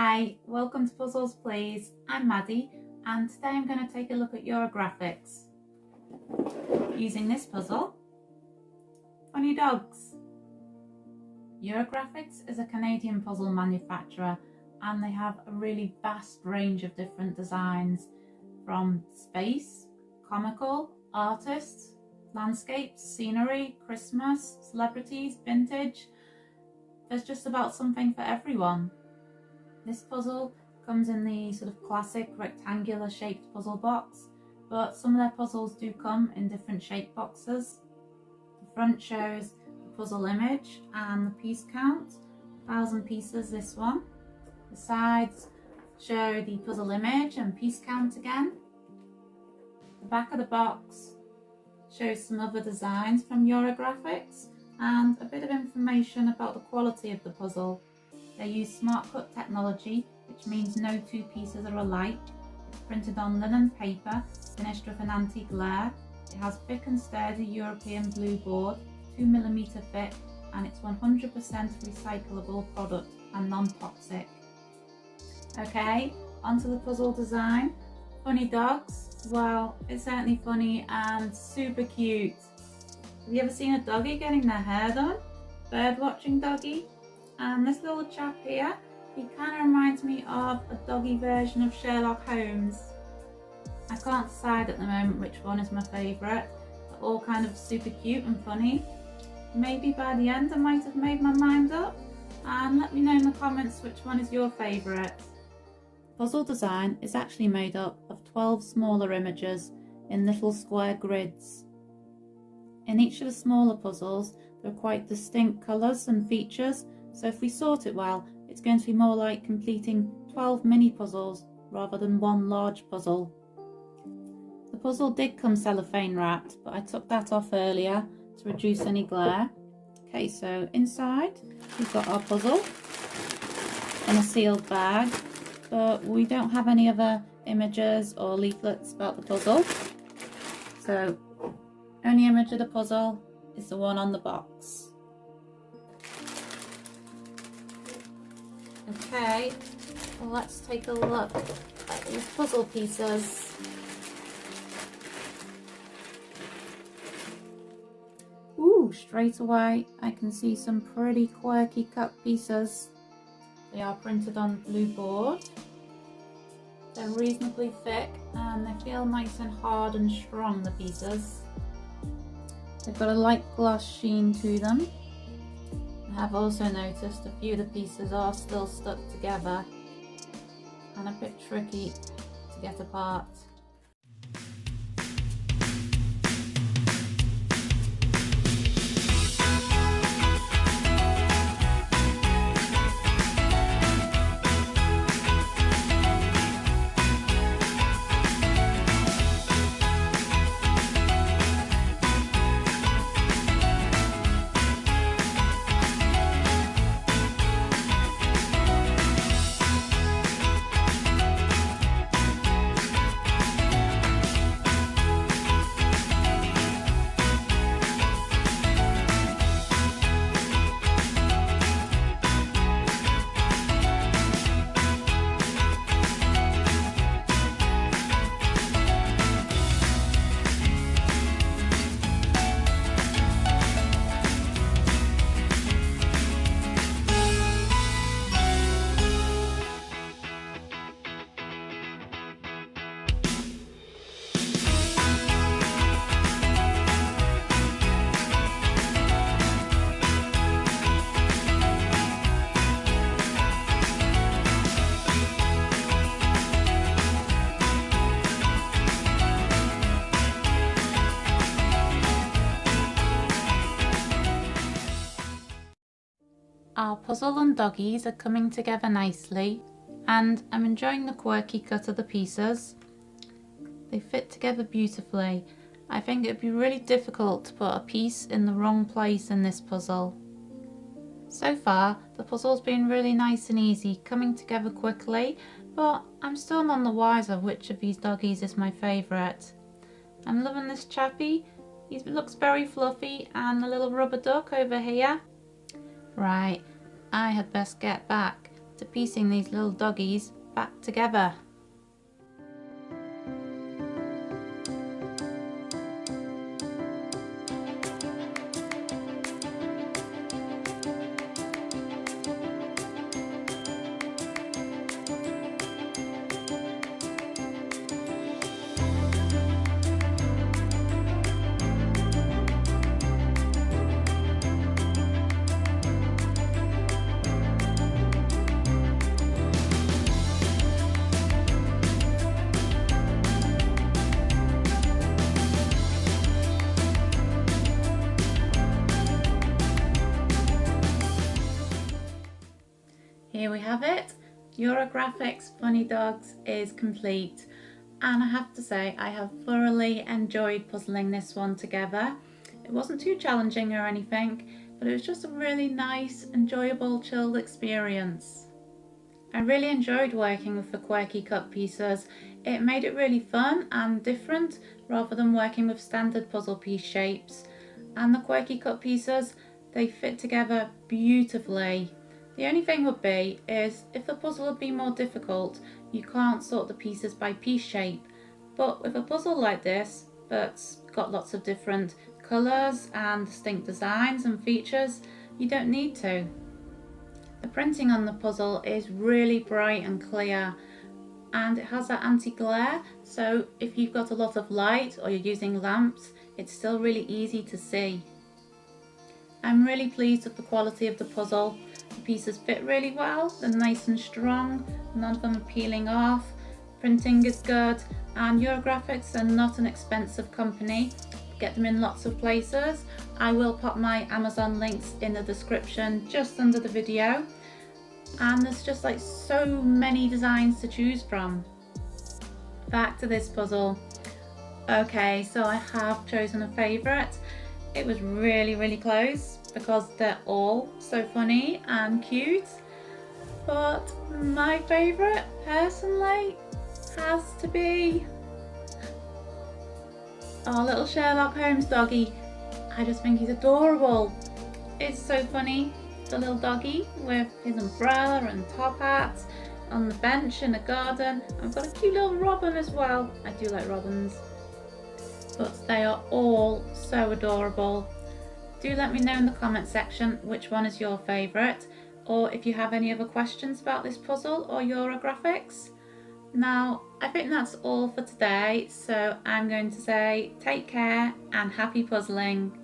Hi, welcome to Puzzles Please. I'm Maddie and today I'm going to take a look at Eurographics using this puzzle, Funny Dogs. Eurographics is a Canadian puzzle manufacturer and they have a really vast range of different designs from space, comical, artists, landscapes, scenery, Christmas, celebrities, vintage. There's just about something for everyone. This puzzle comes in the sort of classic rectangular shaped puzzle box, but some of their puzzles do come in different shape boxes. The front shows the puzzle image and the piece count, 1,000 pieces this one. The sides show the puzzle image and piece count again. The back of the box shows some other designs from Eurographics and a bit of information about the quality of the puzzle. They use Smart Cut technology, which means no two pieces are alike. It's printed on linen paper, finished with an anti-glare. It has thick and sturdy European blue board, 2mm thick, and it's 100% recyclable product and non-toxic. Okay, onto the puzzle design. Funny dogs. Well, it's certainly funny and super cute. Have you ever seen a doggy getting their hair done? Bird watching doggy? And this little chap here, he kind of reminds me of a doggy version of Sherlock Holmes. I can't decide at the moment which one is my favourite. They're all kind of super cute and funny. Maybe by the end I might have made my mind up. And let me know in the comments which one is your favourite. Puzzle design is actually made up of 12 smaller images in little square grids. In each of the smaller puzzles there are quite distinct colours and features. So if we sort it well, it's going to be more like completing 12 mini puzzles rather than one large puzzle. The puzzle did come cellophane wrapped, but I took that off earlier to reduce any glare. Okay, so inside we've got our puzzle in a sealed bag, but we don't have any other images or leaflets about the puzzle. So only image of the puzzle is the one on the box. Okay, well, let's take a look at these puzzle pieces. Ooh, straight away I can see some pretty quirky cut pieces. They are printed on blue board. They're reasonably thick and they feel nice and hard and strong, the pieces. They've got a light gloss sheen to them. I have also noticed a few of the pieces are still stuck together and a bit tricky to get apart. Our puzzle and doggies are coming together nicely and I'm enjoying the quirky cut of the pieces. They fit together beautifully. I think it would be really difficult to put a piece in the wrong place in this puzzle. So far the puzzle's been really nice and easy, coming together quickly, but I'm still none the wiser which of these doggies is my favourite. I'm loving this chappy. He looks very fluffy, and the little rubber duck over here. Right, I had best get back to piecing these little doggies back together. Here we have it. Eurographics Funny Dogs is complete, and I have to say I have thoroughly enjoyed puzzling this one together. It wasn't too challenging or anything, but it was just a really nice, enjoyable, chilled experience. I really enjoyed working with the quirky cut pieces. It made it really fun and different rather than working with standard puzzle piece shapes. And the quirky cut pieces, they fit together beautifully. The only thing would be is if the puzzle would be more difficult, you can't sort the pieces by piece shape. But with a puzzle like this, that's got lots of different colours and distinct designs and features, you don't need to. The printing on the puzzle is really bright and clear, and it has that anti-glare, so if you've got a lot of light or you're using lamps, it's still really easy to see. I'm really pleased with the quality of the puzzle. The pieces fit really well, they're nice and strong, none of them are peeling off, printing is good, and Eurographics are not an expensive company. Get them in lots of places. I will pop my Amazon links in the description just under the video, and there's just like so many designs to choose from. Back to this puzzle. Okay, so I have chosen a favourite. It was really close because they're all so funny and cute, but my favourite personally has to be our little Sherlock Holmes doggy. I just think he's adorable. It's so funny, the little doggy with his umbrella and top hat on the bench in the garden. I've got a cute little robin as well. I do like robins, but they are all so adorable. Do let me know in the comment section which one is your favourite, or if you have any other questions about this puzzle or Eurographics. Now, I think that's all for today, so I'm going to say take care and happy puzzling.